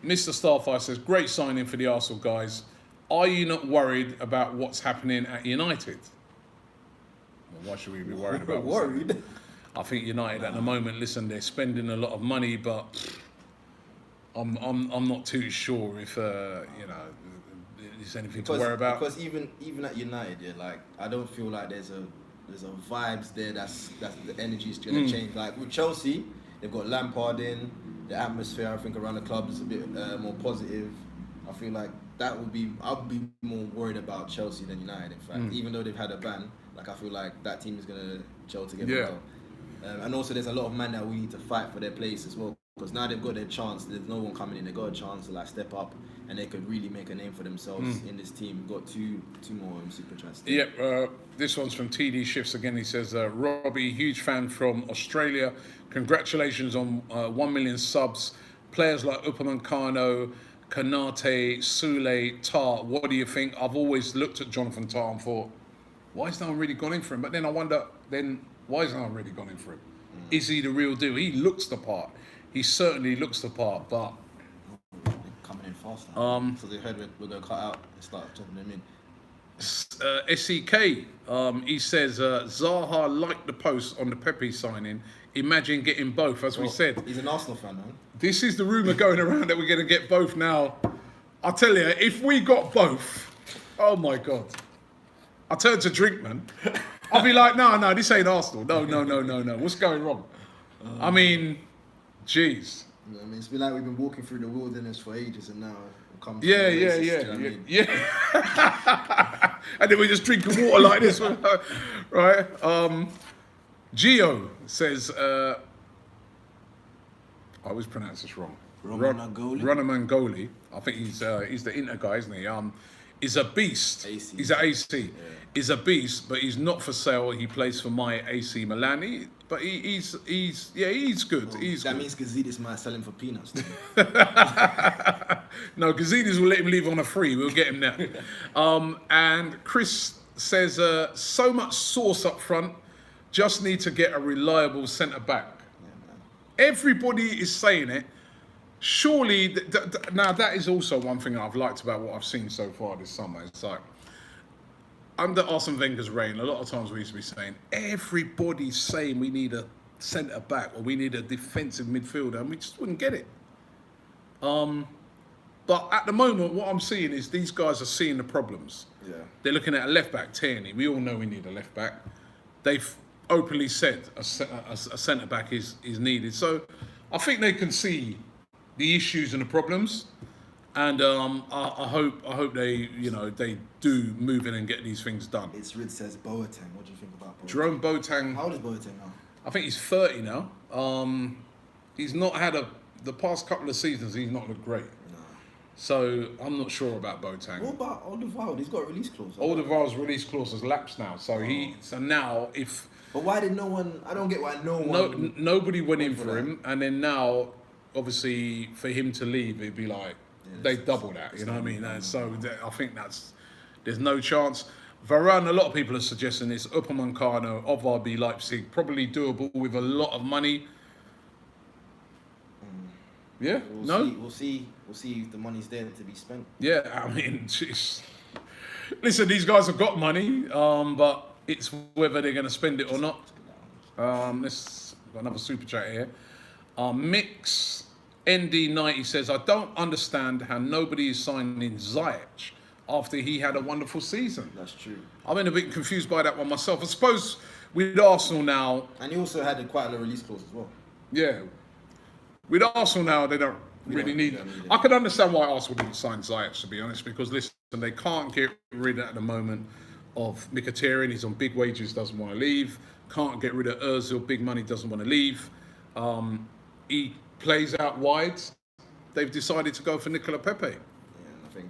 Starfire says, great signing for the Arsenal guys. Are you not worried about what's happening at United? Well, why should we be worried about what's happening? I think United at the moment, listen, they're spending a lot of money, but I'm not too sure if there's anything to worry about. Because even at United, yeah, like I don't feel like there's a vibes there that's the energy's gonna change. Like with Chelsea, they've got Lampard in. The atmosphere, I think, around the club is a bit more positive. I feel like I'll be more worried about Chelsea than United. In fact, even though they've had a ban, like I feel like that team is gonna gel together. Yeah. Well. And also, there's a lot of men that we need to fight for their place as well. Because now they've got their chance. There's no one coming in. They got a chance to like step up, and they could really make a name for themselves in this team. We've got two more super chats. Yep, this one's from TD Shifts again. He says, Robbie, huge fan from Australia. Congratulations on 1 million subs. Players like Upamecano, Kanate, Sule, Tar. What do you think? I've always looked at Jonathan Tar and thought, why is no one really gone in for him? But then I wonder, why is no one really gone in for him? Is he the real deal? He looks the part. He certainly looks the part, but they're coming in fast now. So they heard we're going to cut out and start jumping them in. SEK, he says, Zaha liked the post on the Pepe signing. Imagine getting both, as we said. He's an Arsenal fan, man. This is the rumour going around that we're going to get both now. I'll tell you, if we got both, oh my God. I turn to drink, man. I'll be like, no, this ain't Arsenal. No. What's going wrong? I mean, jeez. I mean, it's been like we've been walking through the wilderness for ages, and now it comes. Yeah. And then we're just drinking water like this, right? Gio says, I always pronounce this wrong. Ronamangoli. I think he's the Inter guy, isn't he? Is a beast. AC. He's at AC. Yeah. Is a beast, but he's not for sale. He plays for my AC Milan. But he's good. Well, he's that good. means Gazidis might sell him for peanuts. No, Gazidis will let him leave on a free. We'll get him now. And Chris says, so much sauce up front. Just need to get a reliable centre back. Yeah, everybody is saying it. Surely, now that is also one thing I've liked about what I've seen so far this summer. It's like, under Arsene Wenger's reign, a lot of times we used to be saying, everybody's saying we need a centre back or we need a defensive midfielder, and we just wouldn't get it. But at the moment, what I'm seeing is these guys are seeing the problems. Yeah. They're looking at a left back, Tierney. We all know we need a left back. They've openly said a centre back is needed. So I think they can see the issues and the problems, and I hope they they do move in and get these things done. It's Rid says Boateng. What do you think about Boateng? Jerome Boateng. How old is Boateng now? I think he's 30 now. He's not had the past couple of seasons. He's not looked great. No. So I'm not sure about Boateng. What about Alderweireld? He's got a release clause. Alderweireld's release clause has lapsed now. So now if. But why did no one? I don't get why no one. Nobody went in for him, and then now, obviously, for him to leave, it'd be like they double that. You know what I mean? So I think there's no chance. Varane, a lot of people are suggesting this. Upamecano of RB Leipzig, probably doable with a lot of money. Yeah, We'll see if the money's there to be spent. Yeah, I mean, jeez. Listen, these guys have got money, but it's whether they're going to spend it or not. Let's got another super chat here. Mix ND90 says, I don't understand how nobody is signing Ziyech after he had a wonderful season. That's true. I've been a bit confused by that one myself. I suppose with Arsenal now... And he also had quite a release clause as well. Yeah. With Arsenal now, they don't really need it. I can understand why Arsenal didn't sign Ziyech, to be honest, because listen, they can't get rid at the moment of Mkhitaryan. He's on big wages, doesn't want to leave. Can't get rid of Ozil, big money, doesn't want to leave. He plays out wide. They've decided to go for Nicolas Pepe.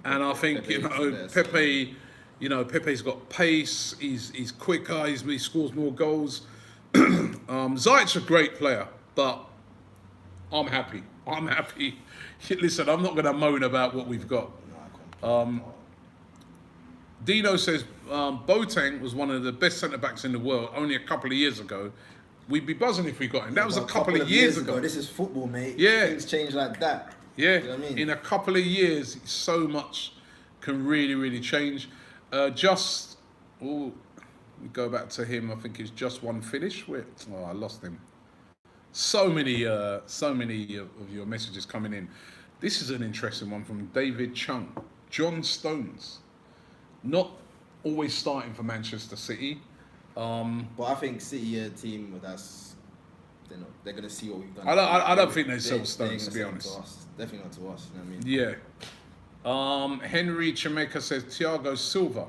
And I think Pepe, Pepe's got pace. He's quicker. He scores more goals. Ziyech's a great player, but I'm happy. Listen, I'm not going to moan about what we've got. Dino says Boateng was one of the best centre backs in the world only a couple of years ago. We'd be buzzing if we got him. That was a couple of years ago. This is football, mate. Yeah. Things change like that. Yeah. You know what I mean? In a couple of years, so much can really, really change. We go back to him. I think it's just one finish. I lost him. So many of your messages coming in. This is an interesting one from David Chung. John Stones, not always starting for Manchester City. But I think City are a team that's they're gonna see what we've done. I don't think they sell Stones, to be honest. To us. Definitely not to us. You know what I mean? Yeah. Henry Chimeka says Thiago Silva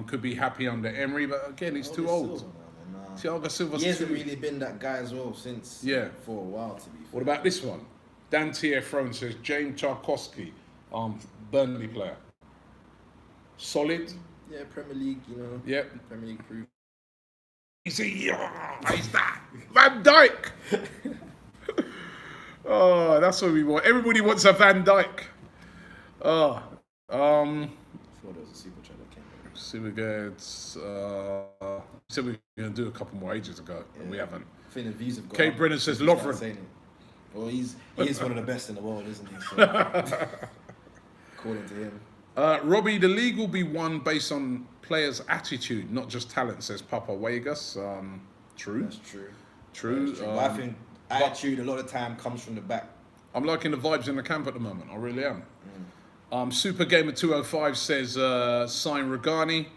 could be happy under Emery, but again he's too old. Thiago Silva's he hasn't really been that guy as well since for a while, to be fair. What about this one? Dan T.F. Throne says James Tarkowski, Burnley player. Solid. Yeah, Premier League, you know. Yep. Premier League proof. He's that Van Dijk. Oh, that's what we want. Everybody wants a Van Dijk. I thought there was a super chat that came in. See, we get. Said we were going to do a couple more ages ago, and we haven't. I think the views have gone. Kate Brennan says Lovren. Well, he's one of the best in the world, isn't he? So, according to him. Robbie, the league will be won based on players' attitude, not just talent, says Papa Vegas. True. That's true. True. But I think attitude a lot of time comes from the back. I'm liking the vibes in the camp at the moment. I really am. Super Gamer 205 says sign Regani.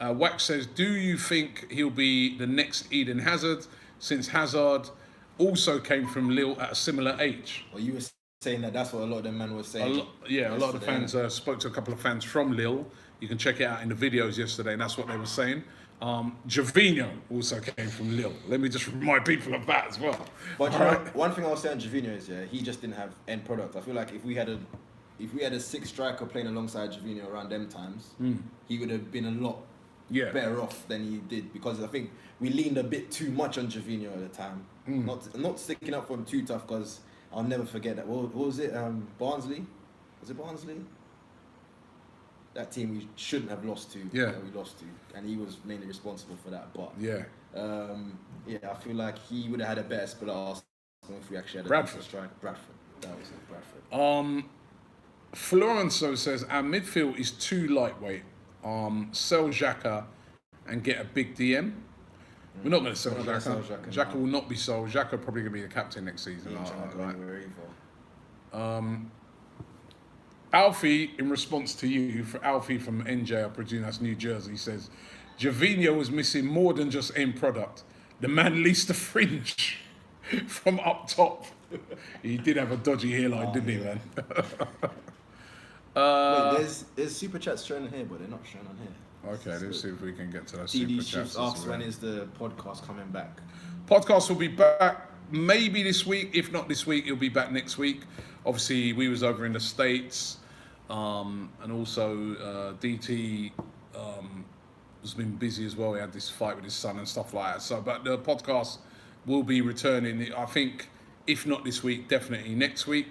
Wax says, do you think he'll be the next Eden Hazard, since Hazard also came from Lille at a similar age? Well, you were saying that's what a lot of them men were saying. A lot of the fans spoke to a couple of fans from Lille. You can check it out in the videos yesterday, and that's what they were saying. Javinho also came from Lille. Let me just remind people of that as well. But one thing I was saying, Javinho is he just didn't have end product. I feel like if we had a sixth striker playing alongside Javinho around them times, he would have been a lot better off than he did, because I think we leaned a bit too much on Javinho at the time. Not sticking up for him too tough, because I'll never forget that. What was it? Barnsley? Was it Barnsley? That team we shouldn't have lost to. That we lost to, and he was mainly responsible for that. But I feel like he would have had a better spell at Arsenal if we actually had a Bradford. Striker. Bradford. That was it. Bradford. Florenzo says our midfield is too lightweight. Sell Xhaka and get a big DM. We're not going to sell Xhaka. Xhaka will not be sold. Xhaka probably going to be the captain next season. Alfie, in response to you, for Alfie from NJ, I presume that's New Jersey, says Javinho was missing more than just end product. The man leased a fringe from up top. He did have a dodgy hairline, didn't he, man? Wait, there's super chats showing here, but they're not showing on here. Okay, let's see if we can get to those TD super chats. asks when is the podcast coming back? Podcast will be back maybe this week. If not this week, it'll be back next week. Obviously, we was over in the States, and also DT has been busy as well. He had this fight with his son and stuff like that. So, but the podcast will be returning, I think, if not this week, definitely next week.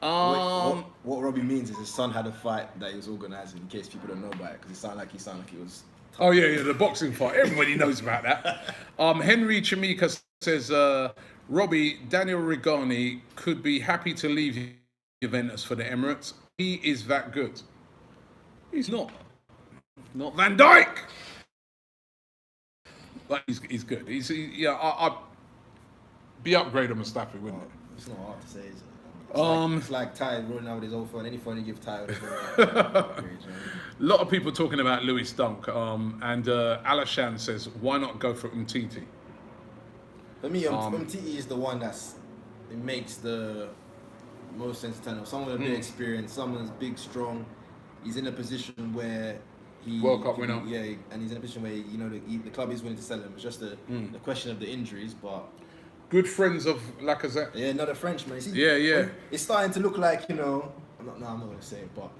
What Robbie means is his son had a fight that he was organising, in case people don't know about it, because it sounded like it was tough. Oh yeah, the boxing fight. Everybody knows about that. Henry Chimika says, Robbie, Daniel Regani could be happy to leave Juventus for the Emirates. He is that good. He's not Van Dijk, but he's good. I'd be upgrade on Mustafi, wouldn't it? It's not hard to say, is it? It's like Ty rolling out with his old phone. Any phone you give Ty, a lot of people talking about Lewis Dunk, and Alashan says, why not go for Umtiti? For me, Umtiti is the one it makes the most sense to turn. Someone with a bit of experience, someone who's big, strong. He's in a position where World Cup winner. Yeah, and he's in a position where the club is willing to sell him. It's just the question of the injuries, but. Good friends of Lacazette. Yeah, another Frenchman. Yeah. It's starting to look like, I'm not going to say it, but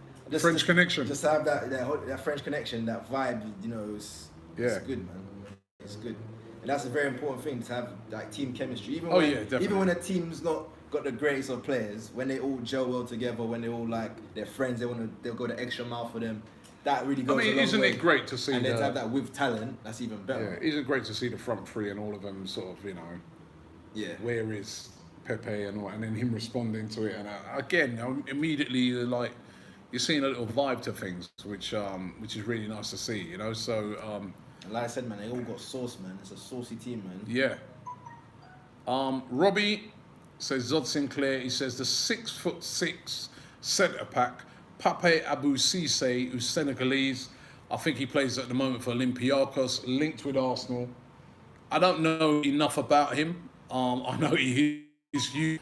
French connection. Just to have that French connection, that vibe, it's good, man. It's good, and that's a very important thing, to have like team chemistry. Even when a team's not got the greatest of players, when they all gel well together, when they all they're friends, they'll go the extra mile for them. That really goes. Isn't it great to see? And then to have that with talent, that's even better. Yeah, isn't it great to see the front three and all of them sort of, where is Pepe and then him responding to it, and again, immediately you're seeing a little vibe to things, which is really nice to see, you know. So like I said, man, they all got sauce, man. It's a saucy team, man. yeah. Robbie says Zod Sinclair. He says the 6'6" centre pack Pape Abou Cisse, who's Senegalese. I think he plays at the moment for Olympiacos, linked with Arsenal. I don't know enough about him. I know he is huge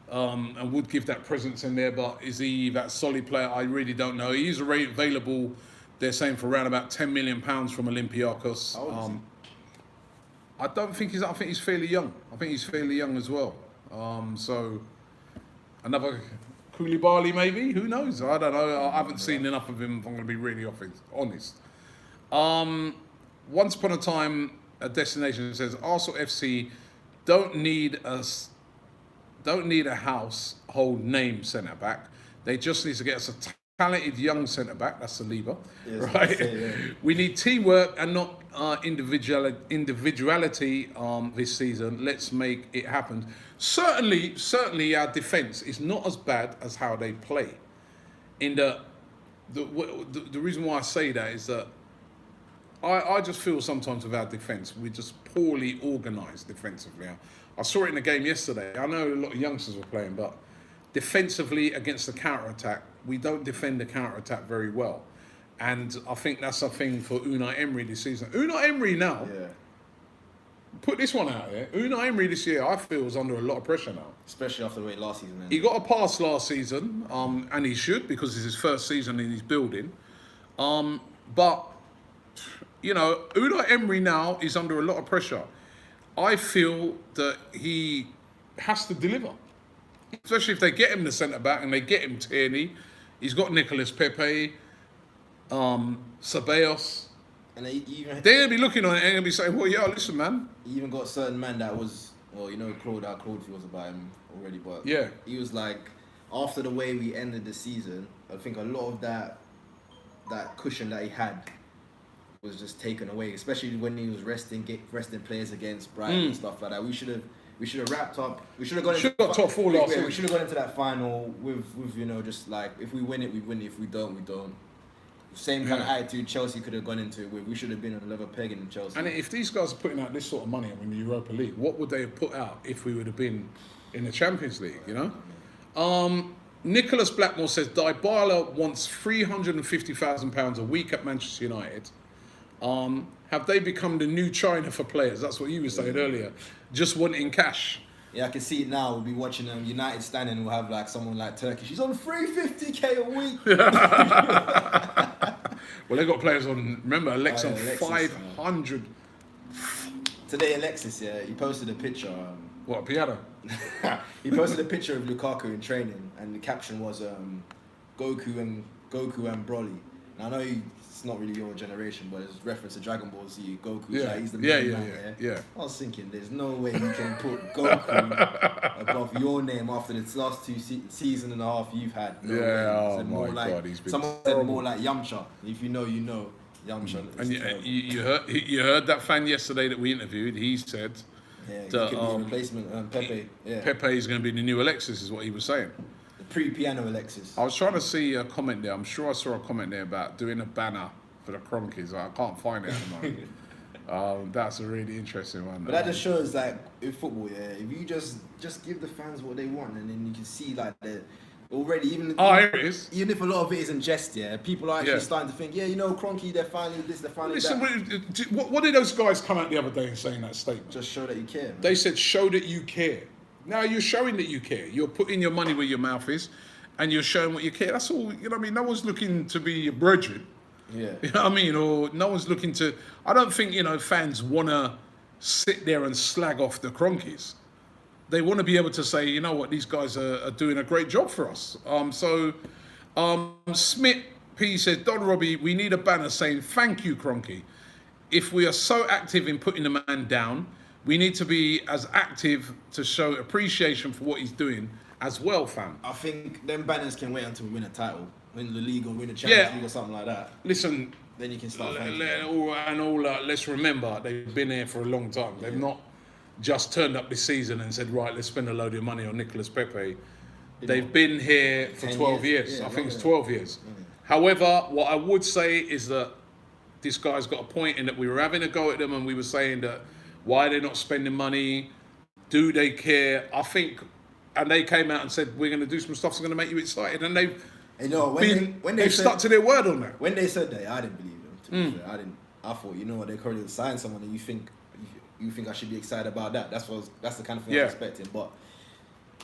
and would give that presence in there, but is he that solid player? I really don't know. He's available, they're saying, for around about £10 million from Olympiacos. How old is he? I think he's fairly young. I think he's fairly young as well. So another Koulibaly maybe, who knows? I don't know. I haven't seen enough of him, if I'm going to be really honest. Once upon a time, a destination says Arsenal FC don't need a household name centre back. They just need to get us a talented young centre back. That's the lever, Yes, right? yeah. We need teamwork and not individuality this season. Let's make it happen. Certainly, our defence is not as bad as how they play. The reason why I say that is that I just feel sometimes with our defence, we're just poorly organised defensively. I saw it in the game yesterday. I know a lot of youngsters were playing, but defensively against the counter-attack, we don't defend the counter-attack very well. And I think that's a thing for Unai Emery this season. Unai Emery now, put this one out there. Unai Emery this year, I feel, is under a lot of pressure now. Especially after the way last season ended. He got a pass last season, and he should, because it's his first season in his building. But, you know, Unai Emery now is under a lot of pressure. I feel that he has to deliver. Especially if they get him the centre-back and they get him Tierney. He's got Nicolas Pepe, Ceballos. And they're going to be looking on it and going to be saying, well, yeah, listen, man. He even got a certain man that was, well, you know, Claude feels about him already, but yeah, he was like, after the way we ended the season, I think a lot of that cushion that he had was just taken away, especially when he was resting players against Brighton and stuff like that. We should have wrapped up. We should have gone into top four last season. We should have gone into that final with you know, just like, if we win it, we win it. If we don't, we don't. Same kind of attitude Chelsea could have gone into it with. We should have been on a level pegging in Chelsea. And if these guys are putting out this sort of money in the Europa League, what would they have put out if we would have been in the Champions League, you know? Nicholas Blackmore says Dybala wants £350,000 a week at Manchester United. Have they become the new China for players? That's what you were saying earlier. Just wanting cash. Yeah, I can see it now. We'll be watching United standing. We'll have like someone like Turkey. She's on $350K a week. Well, they got players on. Remember, Alexis on Alexis, 500. Today, Alexis, he posted a picture. What, piano? He posted a picture of Lukaku in training, and the caption was Goku and Broly. Now, I know it's not really your generation, but it's reference to Dragon Ball Z. Goku, he's the main man. Yeah. I was thinking, there's no way you can put Goku above your name after the last two season and a half you've had. No way. Oh so my like, God, he's been someone said more like Yamcha. If you know, you know. Yamcha. And you heard that fan yesterday that we interviewed. He said that that could be a replacement. Pepe. Yeah. Pepe is going to be the new Alexis, is what he was saying. The pre-piano Alexis. I was trying to see a comment there. I'm sure I saw a comment there about doing a banner for the Cronkies. I can't find it at the moment. That's a really interesting one. But that just shows, like, in football, if you just give the fans what they want, and then you can see, like, the already, even here it is. Even if a lot of it isn't jest, people are actually starting to think, you know, Cronky, they're finally this, they're finally that. What did those guys come out the other day and say in that statement? Just show that you care. Man. They said, show that you care. Now you're showing that you care. You're putting your money where your mouth is, and you're showing what you care. That's all. You know what I mean? No one's looking to be your brethren. Yeah. You know what I mean? Or no one's looking to. I don't think, you know, fans want to sit there and slag off the Cronkies. They want to be able to say, you know what, these guys are doing a great job for us. Smith P says, Don Robbie, we need a banner saying, thank you, Cronky. If we are so active in putting the man down, we need to be as active to show appreciation for what he's doing as well, fam. I think them banners can wait until we win a title, win the league or win a Champions League or something like that. Listen, then you can start. Let's remember, they've been here for a long time. They've not just turned up this season and said, right, let's spend a load of money on Nicolas Pepe. They've been here for 12 years. Yeah, I think it's longer. 12 years. However, what I would say is that this guy's got a point in that we were having a go at them and we were saying that why they're not spending money, do they care? I think, and they came out and said, we're going to do some stuff that's going to make you excited. And they've they've stuck to their word on that. When they said that, I didn't believe them. To be fair. I thought, you know what, they currently signed someone and you think I should be excited about that. That's the kind of thing I was expecting. But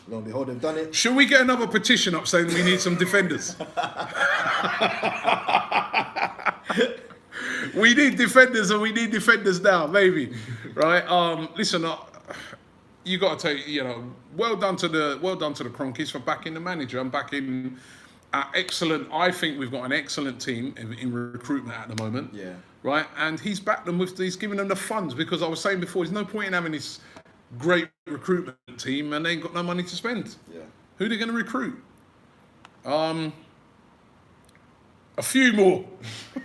lo and behold, they've done it. Should we get another petition up saying we need some defenders? We need defenders, and we need defenders now, maybe, right? Listen, you got to take, well done to the Cronkies for backing the manager and backing excellent. I think we've got an excellent team in recruitment at the moment. Yeah. Right, and he's backed them he's giving them the funds, because I was saying before, there's no point in having this great recruitment team and they ain't got no money to spend. Yeah. Who are they going to recruit? A few more.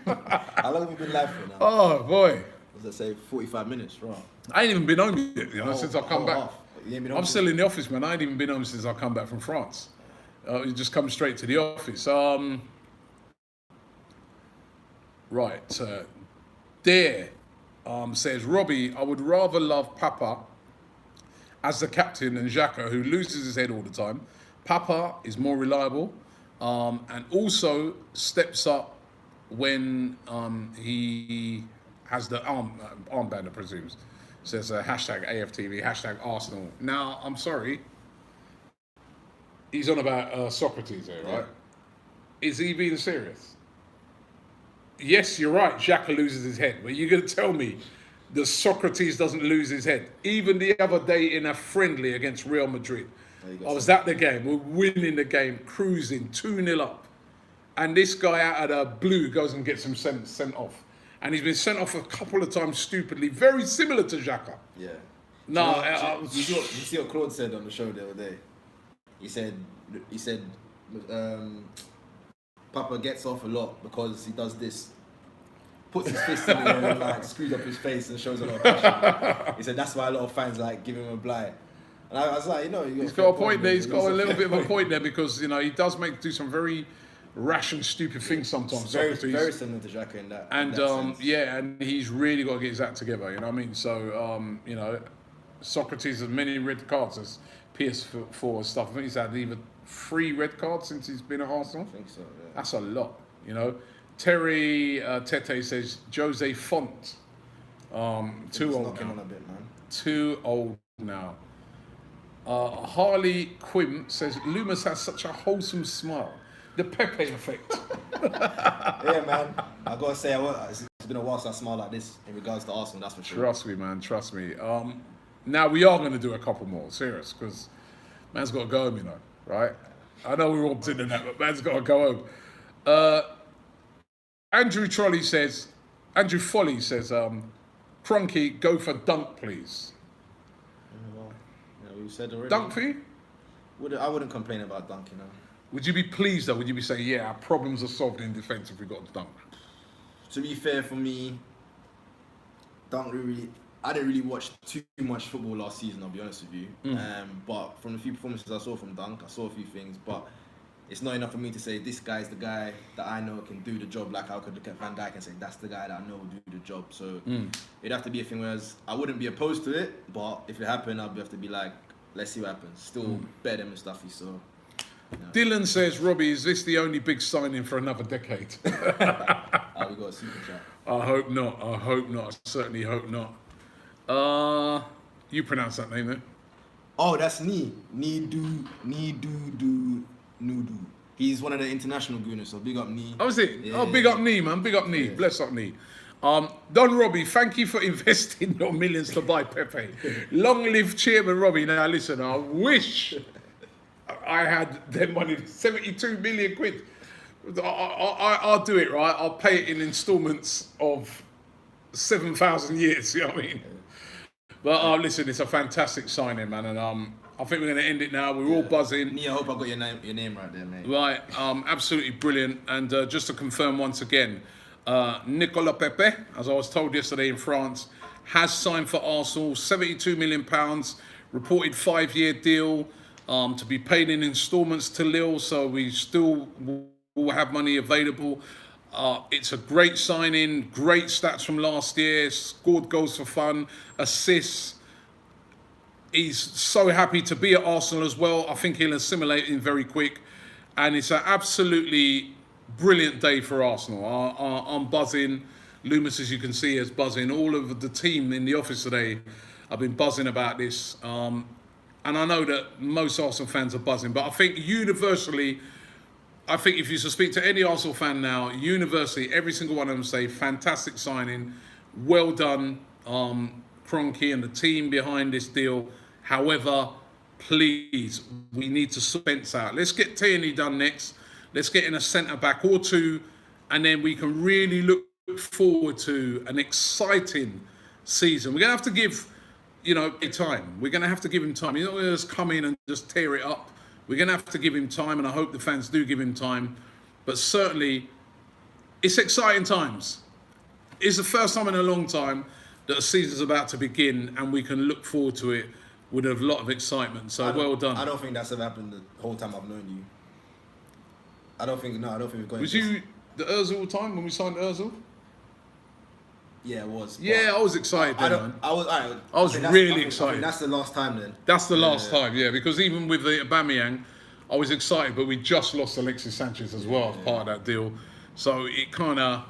How long have you been live for now? Oh boy. Was I say 45 minutes, right? I ain't even been home yet, since I come back. I'm still since- in the office, man. I ain't even been home since I come back from France. You just come straight to the office. Right. Dare says, Robbie, I would rather love Papa as the captain than Xhaka, who loses his head all the time. Papa is more reliable and also steps up when he has the armband, I presume. Says hashtag AFTV, hashtag Arsenal. Now, I'm sorry. He's on about Socrates here, right? Yeah. Is he being serious? Yes, you're right. Xhaka loses his head. But you're going to tell me that Socrates doesn't lose his head? Even the other day in a friendly against Real Madrid, I was at the game. We're winning the game, cruising, 2-0 up. And this guy out of the blue goes and gets him sent off. And he's been sent off a couple of times stupidly, very similar to Xhaka. Yeah. No, you see what Claude said on the show the other day? He said, Papa gets off a lot because he does this, puts his fist in the air and like screws up his face and shows a lot of passion. He said that's why a lot of fans like give him a blight. And I was like, he's got a point there. He's got a little bit of a point there, because he does do some very rash and stupid things sometimes. Very similar to Xhaka in that. And in that sense. and he's really got to get his act together. You know what I mean? So Socrates has many red cards as PS4 stuff. I think he's had either 3 red cards since he's been at Arsenal. I think so. Yeah. That's a lot. Terry Tete says Jose Font. Too old now. On a bit, man. Too old now. Harley Quim says Lumos has such a wholesome smile. The Pepe effect. Yeah, man. I gotta say, it's been a while since I smiled like this in regards to Arsenal. That's for sure. Trust me, man. Trust me. Now we are going to do a couple more, serious, because man's got to go home, right? I know we're all sitting that, but man's got to go home. Andrew Foley says, Cronky, go for dunk, please. Well, we said already. Dunk for you? I wouldn't complain about dunk, Would you be pleased though? Would you be saying, yeah, our problems are solved in defence if we got to dunk? To be fair, for me, I didn't really watch too much football last season, I'll be honest with you. But from the few performances I saw from Dunk, I saw a few things, but it's not enough for me to say this guy's the guy that I know can do the job. Like I could look at Van Dijk and say that's the guy that I know will do the job. So it'd have to be a thing whereas I wouldn't be opposed to it, but if it happened, I'd have to be like, let's see what happens. Still better than Mustafi, so. Dylan says, Robbie, is this the only big signing for another decade? We got a super chat. I hope not. I certainly hope not. You pronounce that name then? Oh, that's Nudu. He's one of the international gooners, so big up Nee. Oh, is it? Yeah, big up Nee, man. Big up Nee. Yeah. Bless up Nee. Don Robbie, thank you for investing your millions to buy Pepe. Long live Chairman Robbie. Now listen, I wish I had them money, 72 million quid. I'll do it, right? I'll pay it in installments of 7,000 years, you know what I mean? But listen, it's a fantastic signing, man, and I think we're going to end it now. We're all buzzing. Nee, I hope I got your name right there, mate. Right, absolutely brilliant. And just to confirm once again, Nicolas Pepe, as I was told yesterday in France, has signed for Arsenal, £72 million, reported 5-year deal. to be paid in installments to Lille, so we still will have money available. It's a great signing, great stats from last year, scored goals for fun, assists. He's so happy to be at Arsenal as well. I think he'll assimilate in very quick. And it's an absolutely brilliant day for Arsenal. I'm buzzing. Lumos, as you can see, is buzzing. All of the team in the office today have been buzzing about this. And I know that most Arsenal fans are buzzing. But I think universally, I think if you speak to any Arsenal fan now, universally, every single one of them say, fantastic signing, well done, Kroenke and the team behind this deal. However, please, we need to Spence out. Let's get Tierney done next. Let's get in a centre-back or two, and then we can really look forward to an exciting season. We're going to have to give, time. We're going to have to give him time. He's not going to just come in and just tear it up. We're going to have to give him time, and I hope the fans do give him time. But certainly, it's exciting times. It's the first time in a long time that a season's about to begin, and we can look forward to it with a lot of excitement. So well done. I don't think that's ever happened the whole time I've known you. I don't think we've got. Was you the Ozil time when we signed Ozil? Yeah, it was. Yeah, I was excited then, man. I was really excited. I think that's the last time then. That's the last time, yeah, because even with the Aubameyang, I was excited, but we just lost Alexis Sanchez as well as part of that deal. So it kind of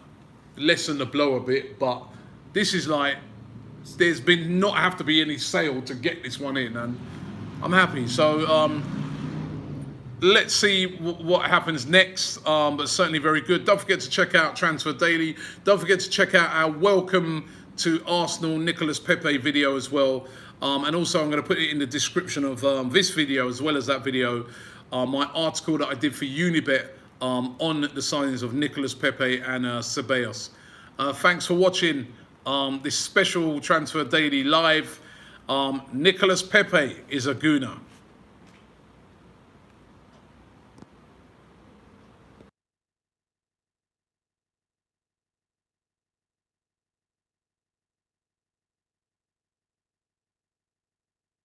lessened the blow a bit, but this is like, there's been not have to be any sale to get this one in, and I'm happy. So let's see what happens next, but certainly very good. Don't forget to check out Transfer Daily. Don't forget to check out our Welcome to Arsenal Nicolas Pepe video as well. And also I'm going to put it in the description of this video as well as that video, my article that I did for Unibet on the signings of Nicolas Pepe and Ceballos. Thanks for watching this special Transfer Daily live. Nicolas Pepe is a gooner.